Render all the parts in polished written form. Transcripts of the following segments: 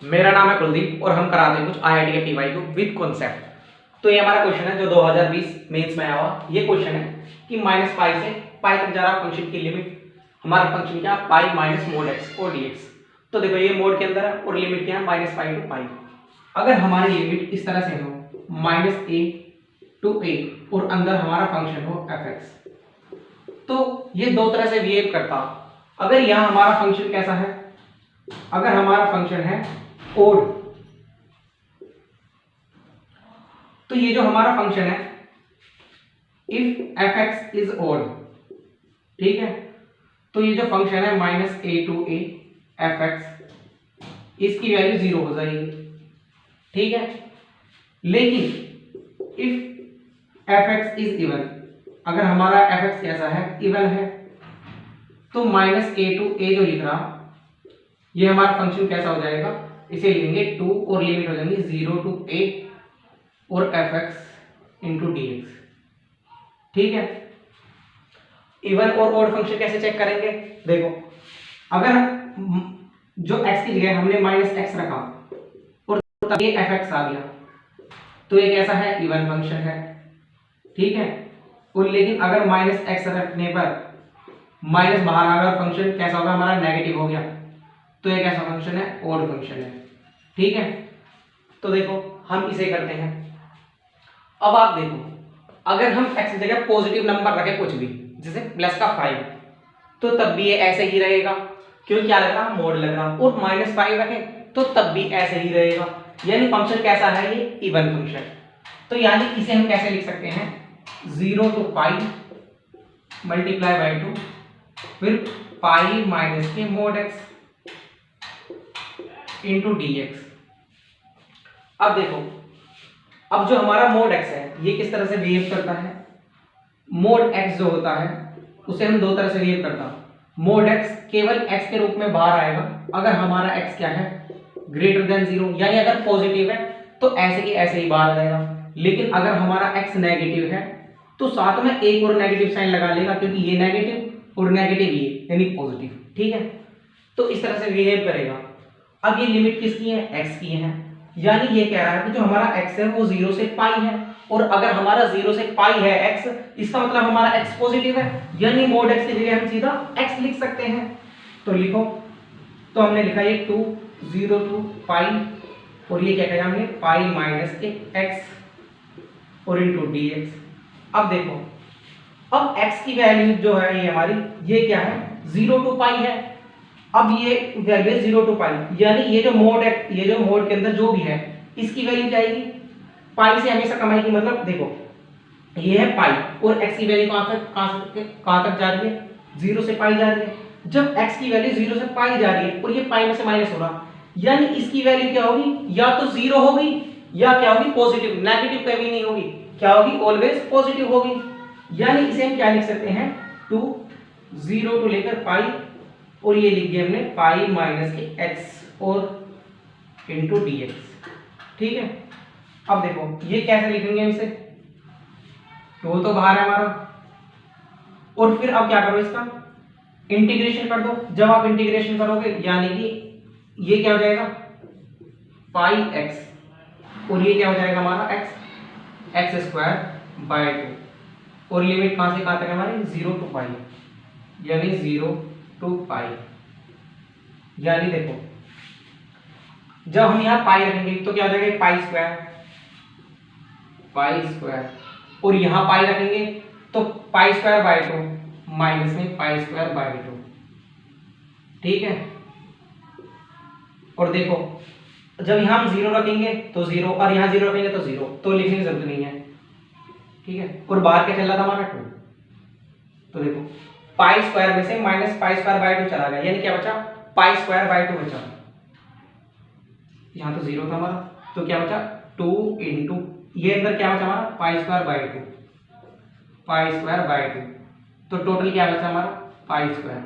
मेरा नाम है कुलदीप और हम कराते हैं कुछ आईआईटी के पीवाई को विद कॉन्सेप्ट। तो ये हमारा क्वेश्चन है जो 2020 मेंस में आया हुआ। ये क्वेश्चन है कि माइनस पाई से पाई तक जा रहा फंक्शन की लिमिट, हमारा फंक्शन क्या पाई माइनस मोड एक्स और डीएक्स। तो देखो ये मोड के अंदर है और लिमिट क्या है माइनस पाई टू पाई। अगर हमारी लिमिट इस तरह से हो माइनस ए टू ए और अंदर हमारा फंक्शन हो एफ एक्स, तो ये दो तरह से बिहेव करता। अगर यहाँ हमारा फंक्शन कैसा है, अगर हमारा फंक्शन है ओड, तो ये जो हमारा फंक्शन है if F X is odd, ठीक है, तो ये जो फंक्शन है minus A to A F X, इसकी वैल्यू 0 हो जाएगी, ठीक है। लेकिन if F X is even, अगर हमारा एफ एक्स कैसा है इवन है, तो माइनस ए टू ए जो लिख रहा ये हमारा फंक्शन कैसा हो जाएगा, इसे लिखेंगे 2 और लिमिट हो जाएंगी 0 टू a और F x into D x, ठीक है। इवन और ओड फंक्शन कैसे चेक करेंगे, देखो अगर जो x की जगह हमने माइनस एक्स रखा और तब ये एफ एक्स आ गया, तो ये कैसा है इवन फंक्शन है, ठीक है। और लेकिन अगर माइनस एक्स रखने पर माइनस बाहर आ गया, फंक्शन कैसा होगा हमारा नेगेटिव हो गया, तो ये कैसा फंक्शन है ओड फंक्शन है, ठीक है। तो देखो हम इसे करते हैं। अब आप देखो अगर हम x की जगह पॉजिटिव नंबर रखें कुछ भी जैसे प्लस का 5, तो तब भी ये ऐसे ही रहेगा, क्योंकि क्या लग रहा मोड लग रहा। और माइनस 5 रखें तो तब भी ऐसे ही रहेगा, यानी फंक्शन कैसा है ये इवन फंक्शन। तो यानी इसे हम कैसे लिख सकते हैं 0 टू पाई मल्टीप्लाई बाई 2 फिर पाई माइनस के mode x into D x. अब देखो अब जो हमारा मोड एक्स है ये किस तरह से बिहेव करता है, मोड एक्स जो होता है उसे हम दो तरह से बिहेव करता है। मोड एक्स केवल एक्स के रूप में बाहर आएगा अगर हमारा एक्स क्या है ग्रेटर देन 0, यानी अगर पॉजिटिव है तो ऐसे के ऐसे ही बाहर आ जाएगा। लेकिन अगर हमारा एक्स नेगेटिव है तो साथ में एक और नेगेटिव साइन लगा लेगा, क्योंकि ये नेगेटिव और नेगेटिव ये यानी पॉजिटिव, ठीक है। तो इस तरह से बिहेव करेगा। अब ये लिमिट किसकी है एक्स की है, यानी ये कह रहा है कि जो हमारा x है वो 0 से पाई है, और अगर हमारा 0 से पाई है x, इसका मतलब हमारा x पॉजिटिव है, यानी मोड x की जगह हम सीधा x लिख सकते हैं। तो लिखो, तो हमने लिखा ये 2 0 टू पाई और ये क्या कहा हमने पाई माइनस के x और इनटू dx। अब देखो अब x की वैल्यू जो है ये हमारी ये क्या है 0 टू पाई है। अब ये वैल्यू 0 टू पाई, यानी ये जो मोड है ये जो मोड के अंदर जो भी है इसकी वैल्यू क्या आएगी पाई से हमेशा कम आएगी। मतलब देखो ये है पाई और x की वैल्यू कहां तक जा रही है 0 से पाई जा रही है। जब x की वैल्यू 0 से पाई जा रही है और ये पाई में से माइनस हो रहा, यानी इसकी वैल्यू क्या होगी या तो 0 होगी या क्या होगी पॉजिटिव, नेगेटिव कभी नहीं होगी, क्या होगी ऑलवेज पॉजिटिव होगी। यानी इसे हम क्या लिख सकते हैं 2 0 टू लेकर पाई और ये लिख दिया हमने पाई माइनस के x और इंटू डी एक्स, ठीक है। अब देखो ये कैसे लिखेंगे इसे, वो तो बाहर है हमारा, और फिर अब क्या करो इसका इंटीग्रेशन कर दो। जब आप इंटीग्रेशन करोगे यानी कि ये क्या हो जाएगा पाई x और ये क्या हो जाएगा हमारा x स्क्वायर बाय 2 और लिमिट कहां से कहां तक है हमारी 0 टू पाई, यानी 0 टू पाई। यानी देखो जब हम यहां पाई रखेंगे तो क्या हो जाएगा पाई स्क्वायर और यहां पाई रखेंगे तो पाई स्क्वायर बाय 2 माइनस में पाई स्क्वायर बाय 2, ठीक है। और देखो जब यहां हम 0 रखेंगे तो 0 और यहां 0 रखेंगे तो 0, तो लिखने की जरूरत नहीं है, ठीक है। और बाहर क्या चल रहा था हमारा 2, तो देखो पाई स्क्वायर में से माइनस पाई स्क्वायर बाय 2 चला गया, यानी क्या बचा पाई स्क्वायर बाय 2 बचा। यहां तो 0 था हमारा, तो क्या बचा 2 इंटू ये अंदर क्या बचा हमारा pi square by 2, pi square by 2, तो टोटल क्या बचा हमारा पाई स्क्वायर,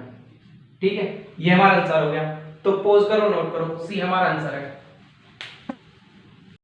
ठीक है। ये हमारा आंसर हो गया। तो पॉज करो, नोट करो, सी हमारा आंसर है।